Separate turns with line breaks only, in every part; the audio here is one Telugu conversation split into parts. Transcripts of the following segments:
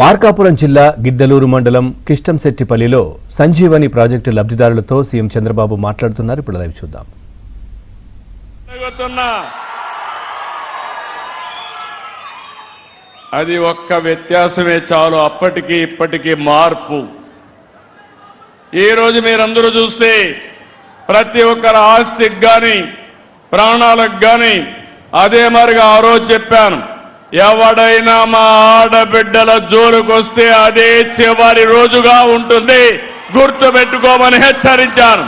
మార్కాపురం జిల్లా గిద్దలూరు మండలం కిష్టంశెట్టిపల్లిలో సంజీవని ప్రాజెక్టు లబ్ధిదారులతో సీఎం చంద్రబాబు మాట్లాడుతున్నారు. ఇప్పుడు లైవ్ చూద్దాం.
అది ఒక్క వ్యత్యాసమే చాలు, అప్పటికి ఇప్పటికీ మార్పు. ఈ రోజు మీరందరూ చూస్తే ప్రతి ఒక్కరి ఆస్తికి కానీ ప్రాణాలకు కానీ అదే మరిగా ఆ రోజు చెప్పాను, ఎవడైనా మా ఆడబిడ్డల జోలుకొస్తే అదే చివరి రోజుగా ఉంటుంది, గుర్తుపెట్టుకోమని హెచ్చరించాను.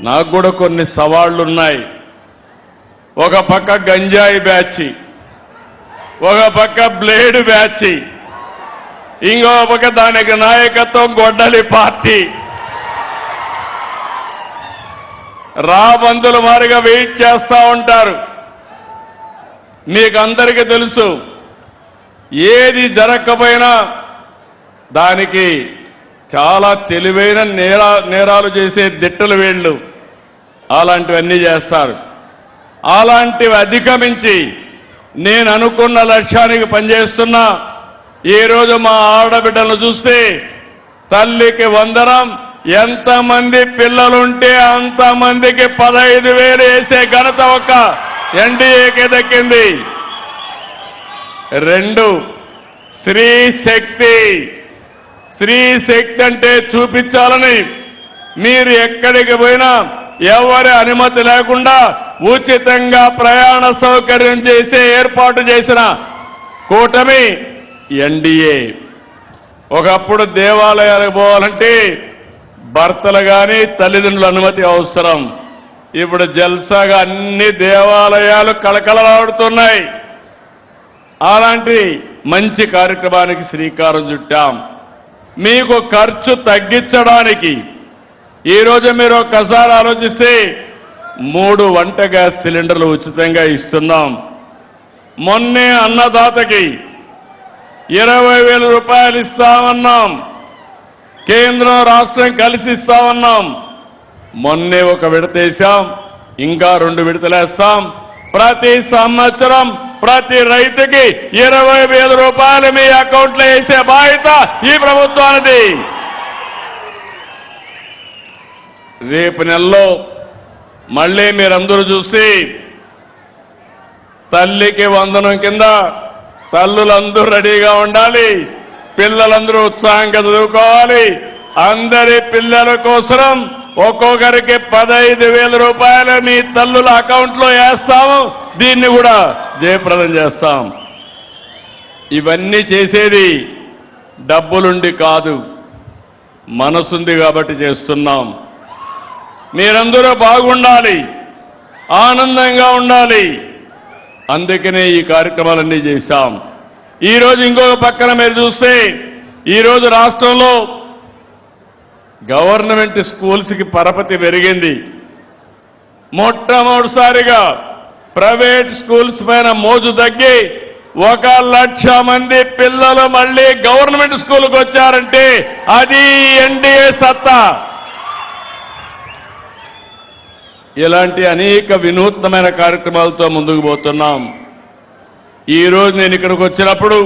నాకు కూడా కొన్ని సవాళ్లున్నాయి. ఒక పక్క గంజాయి బ్యాచి, ఒక పక్క బ్లేడ్ బ్యాచి, ఇంకో పక్క దానికి నాయకత్వం గొడ్డలి పార్టీ. రాబందుల మారిగా వెయిట్ చేస్తా ఉంటారు. మీకు అందరికీ తెలుసు, ఏది జరగకపోయినా దానికి చాలా తెలివైన నేరాలు చేసే దిట్టలు వీళ్ళు అలాంటివన్నీ చేస్తారు. అలాంటివి అధిగమించి నేను అనుకున్న లక్ష్యానికి పనిచేస్తున్నా. ఈరోజు మా ఆడబిడ్డలను చూస్తే తల్లికి వందనం, ఎంతమంది పిల్లలుంటే అంతమందికి 15,000 వేసే ఘనత ఒక ఎన్డీఏకి దక్కింది. 2 స్త్రీ శక్తి. స్త్రీ శక్తి అంటే చూపించాలని మీరు ఎక్కడికి పోయినా ఎవరి అనుమతి లేకుండా ఉచితంగా ప్రయాణ సౌకర్యం చేసే ఏర్పాటు చేసిన కూటమి ఎన్డీఏ. ఒకప్పుడు దేవాలయాలకు పోవాలంటే భర్తలు కానీ తల్లిదండ్రుల అనుమతి అవసరం. ఇప్పుడు జల్సాగా అన్ని దేవాలయాలు కళకళలాడుతున్నాయి. అలాంటి మంచి కార్యక్రమానికి శ్రీకారం చుట్టాం. మీకు ఖర్చు తగ్గించడానికి ఈరోజు మీరు ఒక్కసారి ఆలోచిస్తే 3 వంట గ్యాస్ సిలిండర్లు ఉచితంగా ఇస్తున్నాం. మొన్నే అన్నదాతకి 20,000 రూపాయలు ఇస్తామన్నాం. కేంద్రం రాష్ట్రం కలిసి ఇస్తామన్నాం. మొన్నే ఒక విడత వేశాం, ఇంకా 2 విడతలేస్తాం. ప్రతి సంవత్సరం ప్రతి రైతుకి 20,000 రూపాయలు మీ అకౌంట్లో వేసే బాధ్యత ఈ ప్రభుత్వానిది. రేపు నెలలో మళ్ళీ మీరందరూ చూసి తల్లికి వందనం కింద తల్లులందరూ రెడీగా ఉండాలి. పిల్లలందరూ ఉత్సాహంగా చదువుకోవాలి. అందరి పిల్లల కోసం ఒక్కొక్కరికి 15,000 రూపాయలు మీ తల్లుల అకౌంట్లో వేస్తాము. దీన్ని కూడా జయప్రదం చేస్తాం. ఇవన్నీ చేసేది డబ్బులుండి కాదు, మనసుంది కాబట్టి చేస్తున్నాం. మీరందరూ బాగుండాలి, ఆనందంగా ఉండాలి. అందుకనే ఈ కార్యక్రమాలన్నీ చేశాం. ఈరోజు ఇంకొక పక్కన మీరు చూస్తే ఈరోజు రాష్ట్రంలో గవర్నమెంట్ స్కూల్స్కి పరపతి పెరిగింది. మొట్టమొదటిసారిగా ప్రైవేట్ స్కూల్స్ పైన మోజు తగ్గి 1,00,000 మంది పిల్లలు మళ్ళీ గవర్నమెంట్ స్కూల్కి వచ్చారంటే అది ఎన్డీఏ సత్తా. ఇలాంటి అనేక వినూత్నమైన కార్యక్రమాలతో ముందుకు పోతున్నాం. ఈరోజు నేను ఇక్కడికి వచ్చినప్పుడు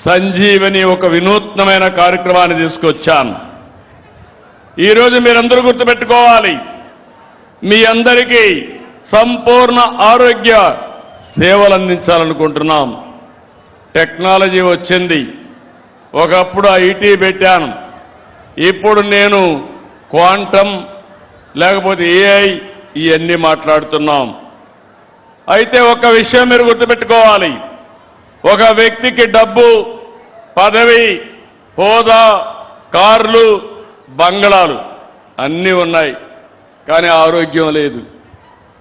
సంజీవని ఒక వినూత్నమైన కార్యక్రమాన్ని తీసుకొచ్చాను. ఈరోజు మీరందరూ గుర్తుపెట్టుకోవాలి, మీ అందరికీ సంపూర్ణ ఆరోగ్య సేవలు అందించాలనుకుంటున్నాం. టెక్నాలజీ వచ్చింది. ఒకప్పుడు ఐటీ పెట్టాను, ఇప్పుడు నేను క్వాంటమ్ లేకపోతే ఏఐ ఇవన్నీ మాట్లాడుతున్నాం. అయితే ఒక విషయం మీరు గుర్తుపెట్టుకోవాలి, ఒక వ్యక్తికి డబ్బు, పదవి, హోదా, కార్లు, బంగళాలు అన్నీ ఉన్నాయి, కానీ ఆరోగ్యం లేదు.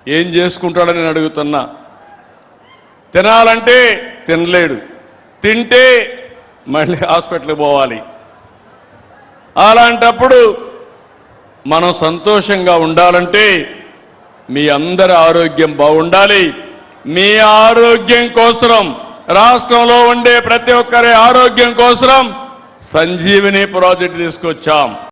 ఏం చేసుకుంటాడని నేను అడుగుతున్నా. తినాలంటే తినలేడు, తింటే మళ్ళీ హాస్పిటల్కి పోవాలి. అలాంటప్పుడు మనం సంతోషంగా ఉండాలంటే మీ అందరి ఆరోగ్యం బాగుండాలి. మీ ఆరోగ్యం కోసం, రాష్ట్రంలో ఉండే ప్రతి ఒక్కరి ఆరోగ్యం కోసం సంజీవని ప్రాజెక్టు తీసుకొచ్చాం.